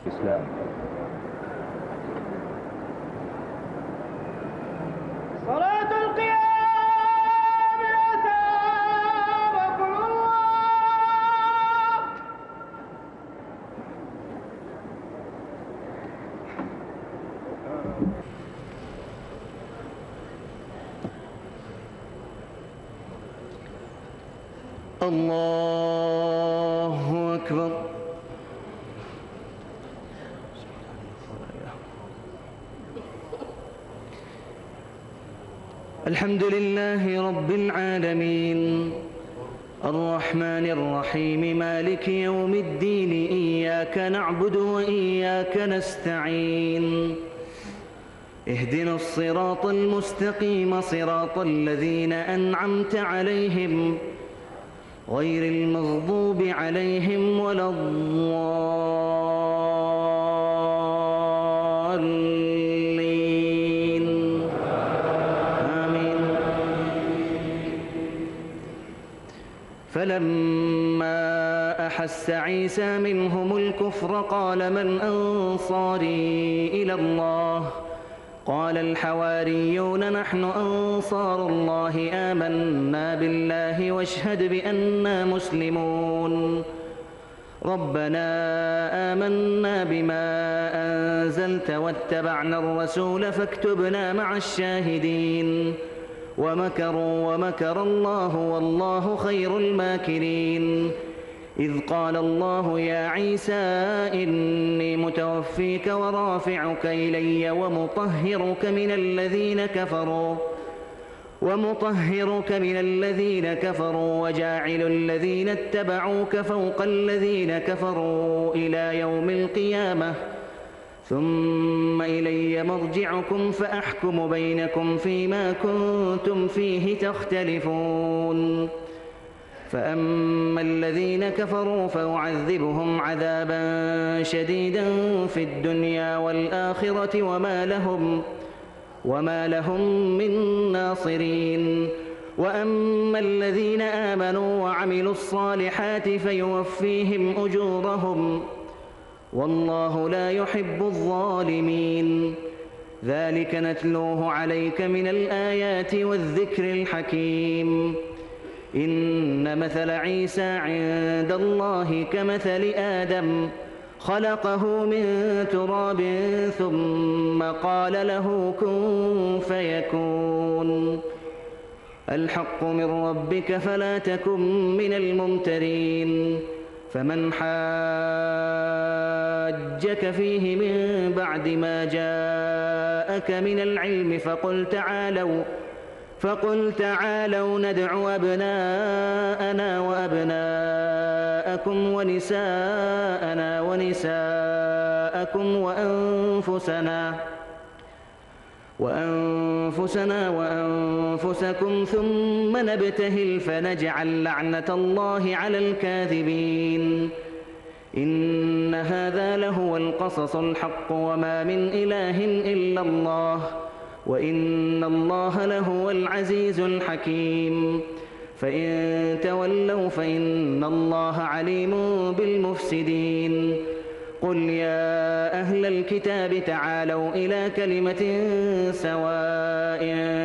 الإسلام. صلاة القيام أثابكم الله أكبر. الحمد لله رب العالمين الرحمن الرحيم مالك يوم الدين، إياك نعبد وإياك نستعين، اهدنا الصراط المستقيم صراط الذين أنعمت عليهم غير المغضوب عليهم ولا الضالين آمين. فلما أحس عيسى منهم الكفر قال من أنصاري إلى الله؟ قال الحواريون نحن أنصار الله آمنا بالله واشهد بأننا مسلمون. ربنا آمنا بما أنزلت واتبعنا الرسول فاكتبنا مع الشاهدين. ومكروا ومكر الله والله خير الماكرين. إذ قال الله يا عيسى إني متوفيك ورافعك إلي ومطهرك من الذين كفروا وجاعل الذين اتبعوك فوق الذين كفروا إلى يوم القيامة، ثم إلي مرجعكم فأحكم بينكم فيما كنتم فيه تختلفون. فأما الذين كفروا فأعذبهم عذابا شديدا في الدنيا والآخرة وما لهم من ناصرين. وأما الذين آمنوا وعملوا الصالحات فيوفيهم أجورهم والله لا يحب الظالمين. ذلك نتلوه عليك من الآيات والذكر الحكيم. إن مثل عيسى عند الله كمثل آدم خلقه من تراب ثم قال له كن فيكون. الحق من ربك فلا تكن من الممترين. فمن حاجك فيه من بعد ما جاءك من العلم فقل تعالوا ندع أبناءنا وأبناءكم ونساءنا ونساءكم وأنفسنا وأنفسكم ثم نبتهل فنجعل لعنة الله على الكاذبين. إن هذا لهو القصص الحق وما من إله إلا الله وإن الله لهو العزيز الحكيم. فإن تولوا فإن الله عليم بالمفسدين. قل يا أهل الكتاب تعالوا إلى كلمة سواء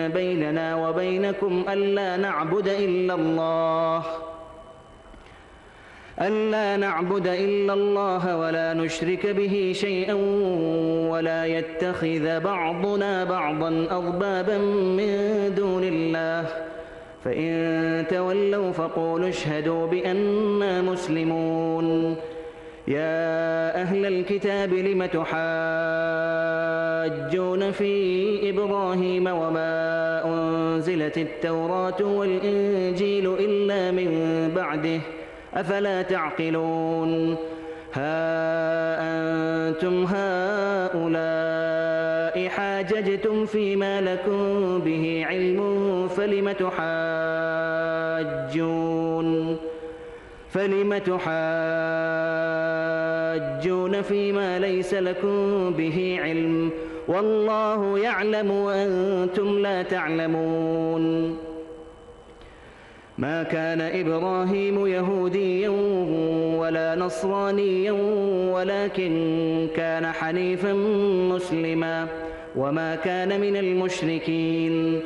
بيننا وبينكم ألا نعبد إلا الله ولا نشرك به شيئا ولا يتخذ بعضنا بعضا أربابا من دون الله. فإن تولوا فقولوا اشهدوا بأننا مسلمون. يا أهل الكتاب لم تحاجون في إبراهيم وما أنزلت التوراة والإنجيل إلا من بعده أفلا تعقلون. ها أنتم هؤلاء حاججتم فيما لكم به علم فلم تحاجون فيما ليس لكم به علم والله يعلم وأنتم لا تعلمون. ما كان إبراهيم يهوديا ولا نصرانيا ولكن كان حنيفا مسلما وما كان من المشركين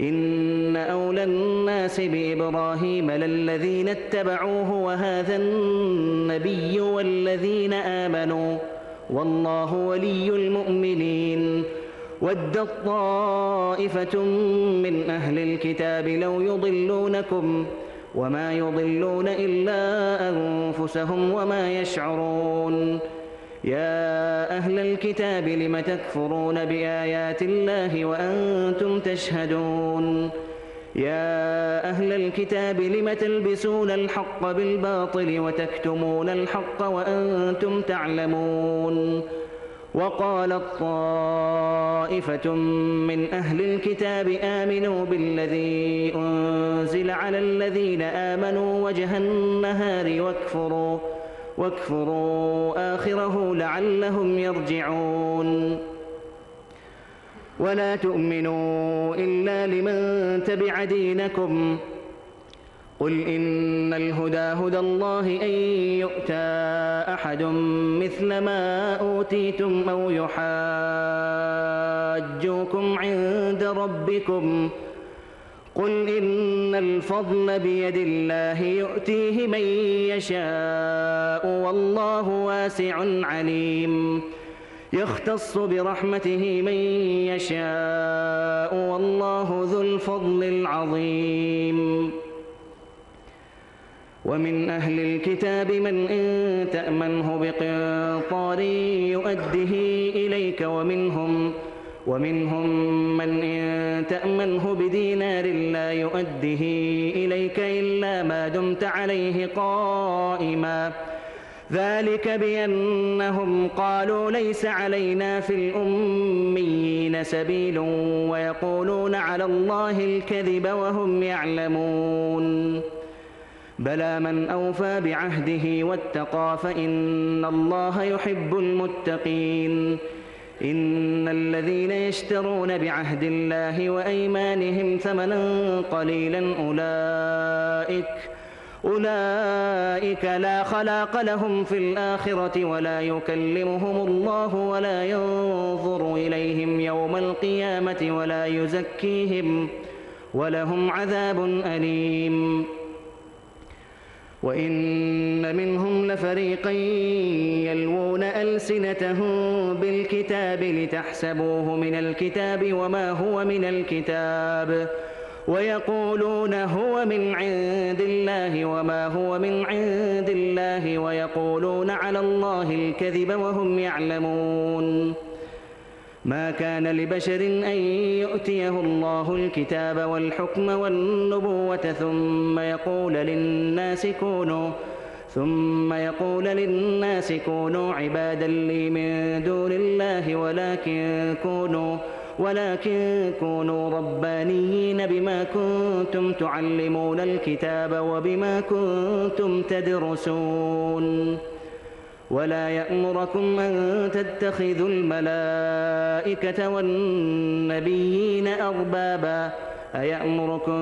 إن أولى الناس بإبراهيم للذين اتبعوه وهذا النبي والذين آمنوا والله ولي المؤمنين ودت طائفة من أهل الكتاب لو يضلونكم وما يضلون إلا أنفسهم وما يشعرون يا أهل الكتاب لم تكفرون بآيات الله وأنتم تشهدون يا أهل الكتاب لم تلبسون الحق بالباطل وتكتمون الحق وأنتم تعلمون وقالت طائفة من أهل الكتاب آمنوا بالذي أنزل على الذين آمنوا وجه النهار واكفروا آخره لعلهم يرجعون ولا تؤمنوا إلا لمن تبع دينكم قل إن الهدى هدى الله أن يؤتى أحد مثل ما أوتيتم أو يحاجوكم عند ربكم قل إن الفضل بيد الله يؤتيه من يشاء والله واسع عليم يختص برحمته من يشاء والله ذو الفضل العظيم ومن أهل الكتاب من إن تأمنه بقنطار يؤده إليك ومنهم من إن تأمنه بدينار لا يؤده إليك إلا ما دمت عليه قائما ذلك بأنهم قالوا ليس علينا في الأميين سبيل ويقولون على الله الكذب وهم يعلمون بلى من أوفى بعهده واتقى فإن الله يحب المتقين إن الذين يشترون بعهد الله وأيمانهم ثمنا قليلا أولئك لا خلاق لهم في الآخرة ولا يكلمهم الله ولا ينظر إليهم يوم القيامة ولا يزكيهم ولهم عذاب أليم وإن منهم لفريقا يلوون ألسنتهم بالكتاب لتحسبوه من الكتاب وما هو من الكتاب ويقولون هو من عند الله وما هو من عند الله ويقولون على الله الكذب وهم يعلمون ما كان لبشر أن يؤتيه الله الكتاب والحكم والنبوة ثم يقول للناس كونوا عبادا لي من دون الله ولكن كونوا ربانيين بما كنتم تعلمون الكتاب وبما كنتم تدرسون ولا يأمركم أن تتخذوا الملائكة والنبيين أربابا أيأمركم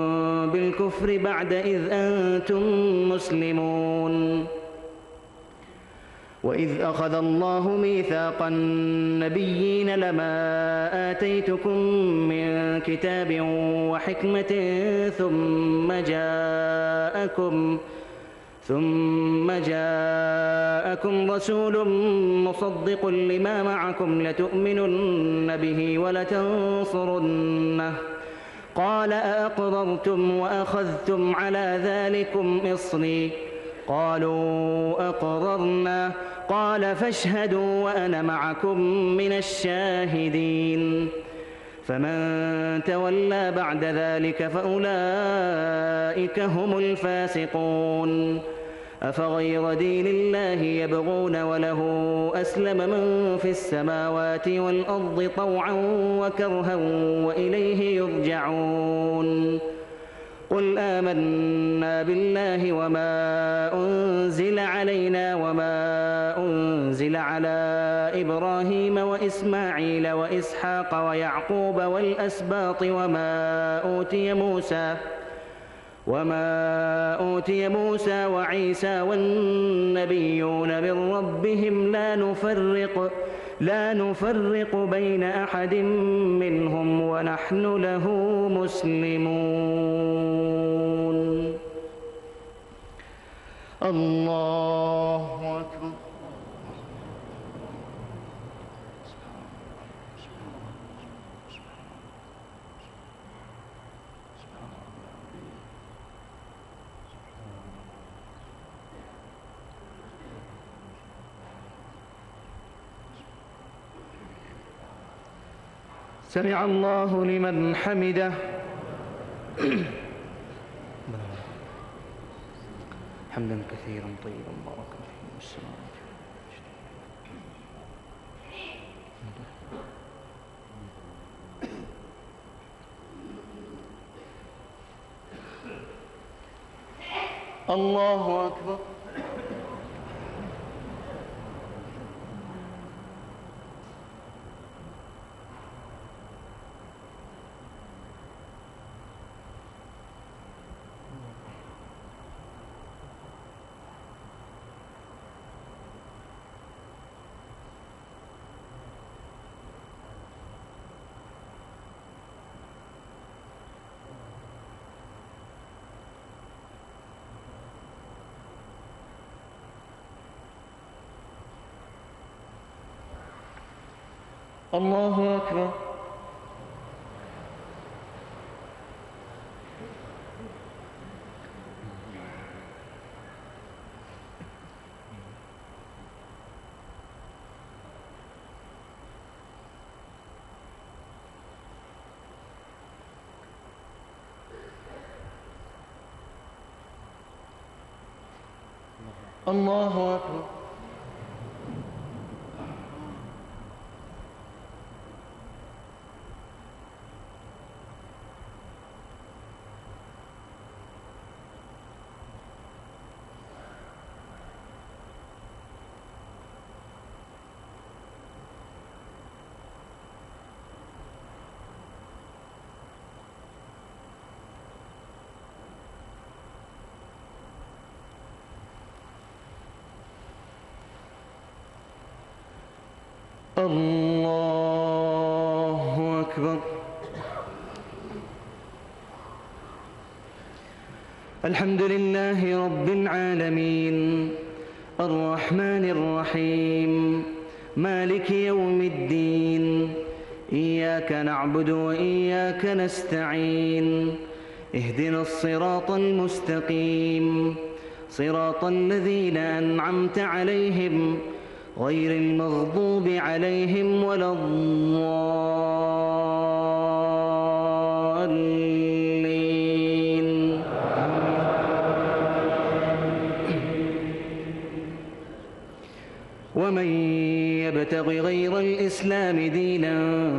بالكفر بعد إذ أنتم مسلمون وإذ أخذ الله ميثاق النبيين لما آتيتكم من كتاب وحكمة ثم جاءكم رسول مصدق لما معكم لتؤمنن به ولتنصرنه قال أأقررتم وأخذتم على ذلكم إصري قالوا أقررنا قال فاشهدوا وأنا معكم من الشاهدين فمن تولى بعد ذلك فأولئك هم الفاسقون أفغير دين الله يبغون وله أسلم من في السماوات والأرض طوعا وكرها وإليه يرجعون قل آمنا بالله وما أنزل علينا وما أنزل على إبراهيم وإسماعيل وإسحاق ويعقوب والأسباط وما أوتي موسى وعيسى والنبيون من ربهم لا نفرق بين أحد منهم ونحن له مسلمون. الله أكبر. سمع الله لمن حمده. حمدا كثيرا طيبا مباركا فيه والسلام. الله أكبر. الله أكبر. الله أكبر. الله أكبر. الحمد لله رب العالمين الرحمن الرحيم مالك يوم الدين إياك نعبد وإياك نستعين اهدنا الصراط المستقيم صراط الذين أنعمت عليهم غير المغضوب عليهم ولا الضالين. ومن يبتغ غير الإسلام دينا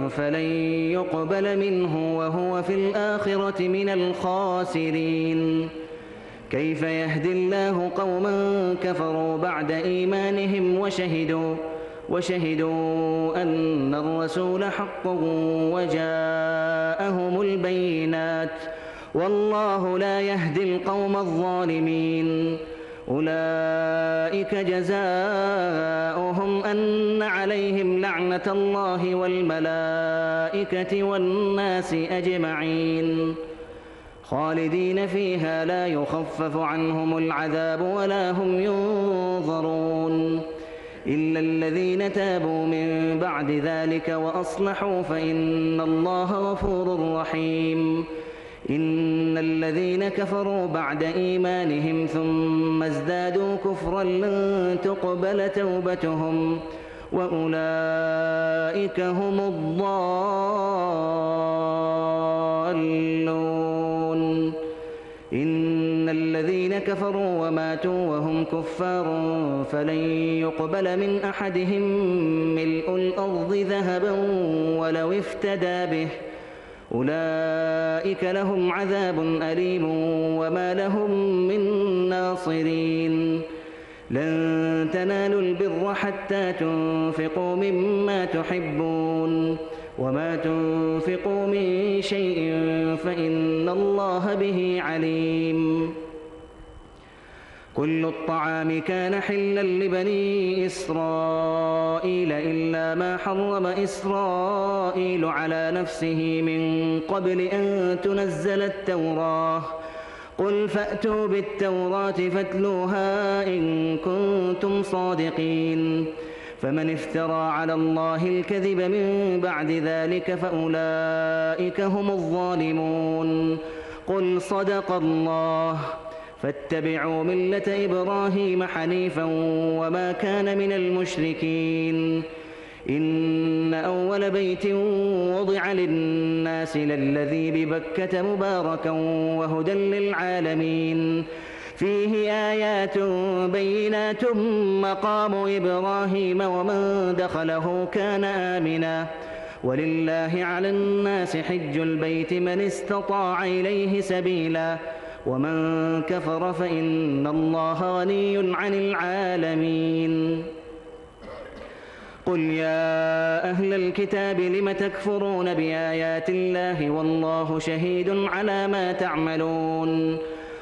فلن يقبل منه وهو في الآخرة من الخاسرين. كيف يهدي الله قوما كفروا بعد إيمانهم وشهدوا أن الرسول حق وجاءهم البينات والله لا يهدي القوم الظالمين. أولئك جزاؤهم أن عليهم لعنة الله والملائكة والناس أجمعين خالدين فيها لا يخفف عنهم العذاب ولا هم ينظرون إلا الذين تابوا من بعد ذلك وأصلحوا فإن الله غفور رحيم. إن الذين كفروا بعد إيمانهم ثم ازدادوا كفرا لن تقبل توبتهم وأولئك هم الضالون. إن الذين كفروا وماتوا وهم كفار فلن يقبل من أحدهم ملء الأرض ذهبا ولو افتدى به أولئك لهم عذاب أليم وما لهم من ناصرين. لن تنالوا البر حتى تنفقوا مما تحبون وما تنفقوا من شيء فإن الله به عليم. كل الطعام كان حلا لبني إسرائيل إلا ما حرم إسرائيل على نفسه من قبل أن تنزل التوراة. قل فأتوا بالتوراة فاتلوها إن كنتم صادقين. فمن افترى على الله الكذب من بعد ذلك فأولئك هم الظالمون. قل صدق الله. فاتبعوا ملة إبراهيم حنيفا وما كان من المشركين. إن أول بيت وضع للناس للذي ببكة مباركا وهدى للعالمين فيه آيات بينات مقام إبراهيم ومن دخله كان آمنا ولله على الناس حج البيت من استطاع إليه سبيلا ومن كفر فإن الله غني عن العالمين. قل يا أهل الكتاب لم تكفرون بآيات الله والله شهيد على ما تعملون.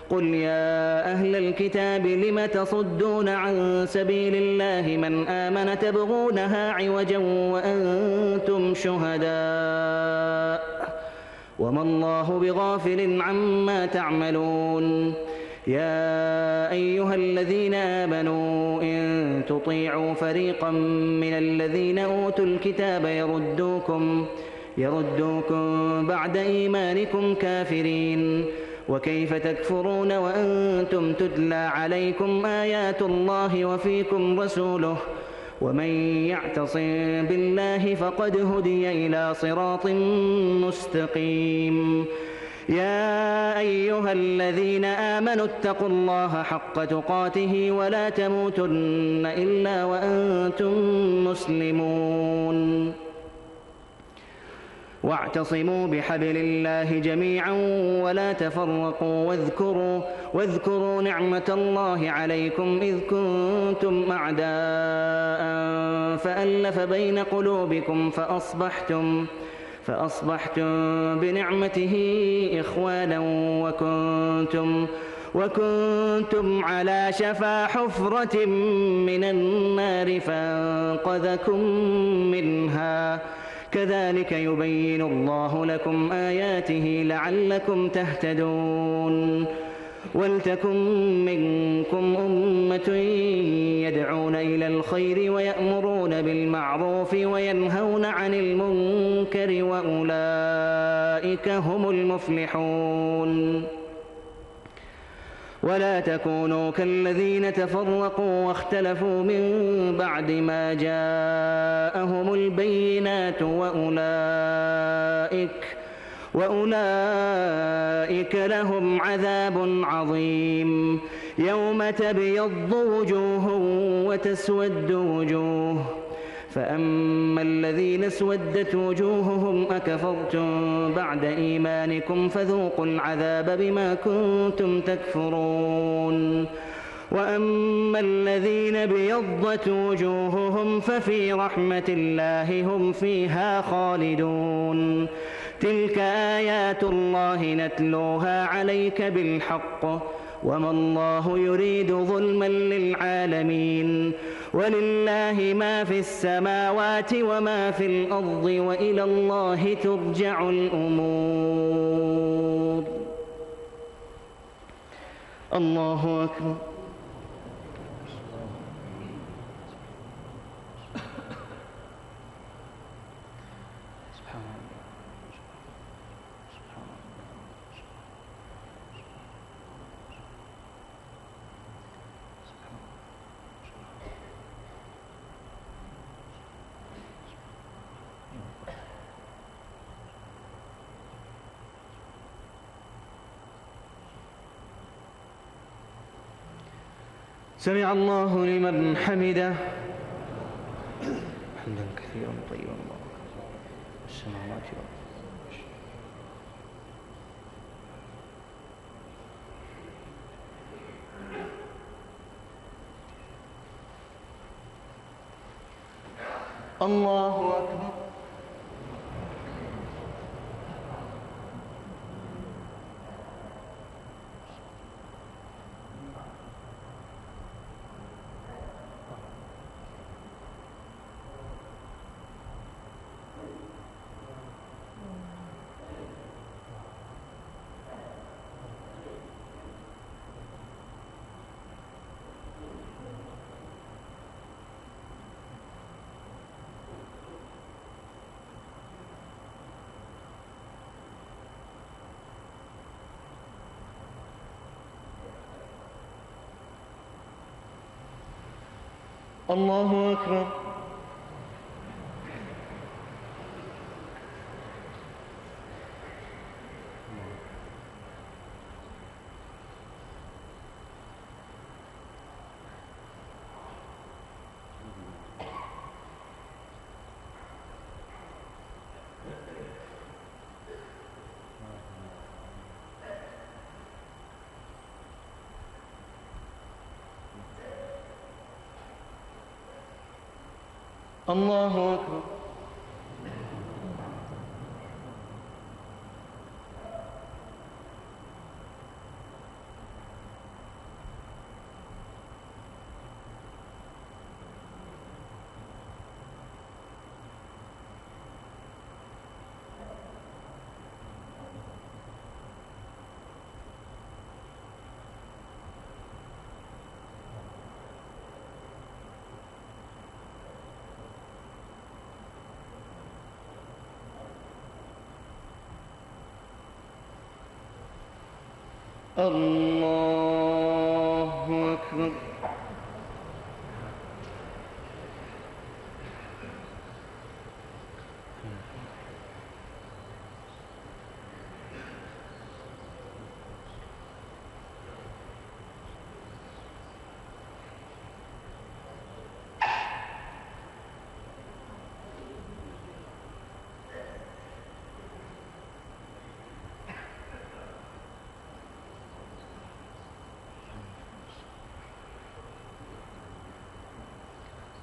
قل يا أهل الكتاب لم تصدون عن سبيل الله من آمن تبغونها عوجا وأنتم شهداء وما الله بغافل عما تعملون. يا أيها الذين آمنوا إن تطيعوا فريقا من الذين أوتوا الكتاب يردوكم بعد إيمانكم كافرين. وكيف تكفرون وأنتم تتلى عليكم آيات الله وفيكم رسوله ومن يعتصم بالله فقد هدي إلى صراط مستقيم. يا أيها الذين آمنوا اتقوا الله حق تقاته ولا تموتن إلا وأنتم مسلمون. واعتصموا بحبل الله جميعا ولا تفرقوا واذكروا نعمة الله عليكم إذ كنتم أعداء فألف بين قلوبكم فأصبحتم بنعمته إخوانا وكنتم على شفا حفرة من النار فانقذكم منها. كذلك يبين الله لكم آياته لعلكم تهتدون. ولتكن منكم أمة يدعون إلى الخير ويأمرون بالمعروف وينهون عن المنكر وأولئك هم المفلحون. ولا تكونوا كالذين تفرقوا واختلفوا من بعد ما جاءهم البينات وأولئك لهم عذاب عظيم. يوم تبيض وجوه وتسود وجوه فأما الذين اسودت وجوههم أكفرتم بعد إيمانكم فذوقوا العذاب بما كنتم تكفرون. وأما الذين ابيضت وجوههم ففي رحمة الله هم فيها خالدون. تلك آيات الله نتلوها عليك بالحق وما الله يريد ظلما للعالمين. ولله ما في السماوات وما في الأرض وإلى الله ترجع الأمور. الله أكبر. سمع الله لمن حمده حمدا كثيرا طيبا مباركا السماوات والأرض. الله أكبر. الله أكبر. الله أكبر. الله أكبر.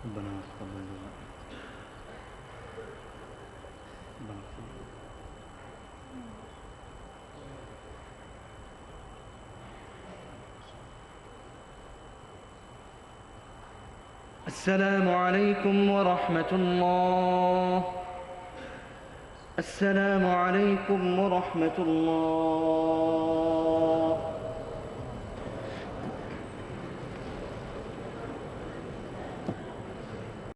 ربنا تقبل دعاء. السلام عليكم ورحمة الله. السلام عليكم ورحمة الله.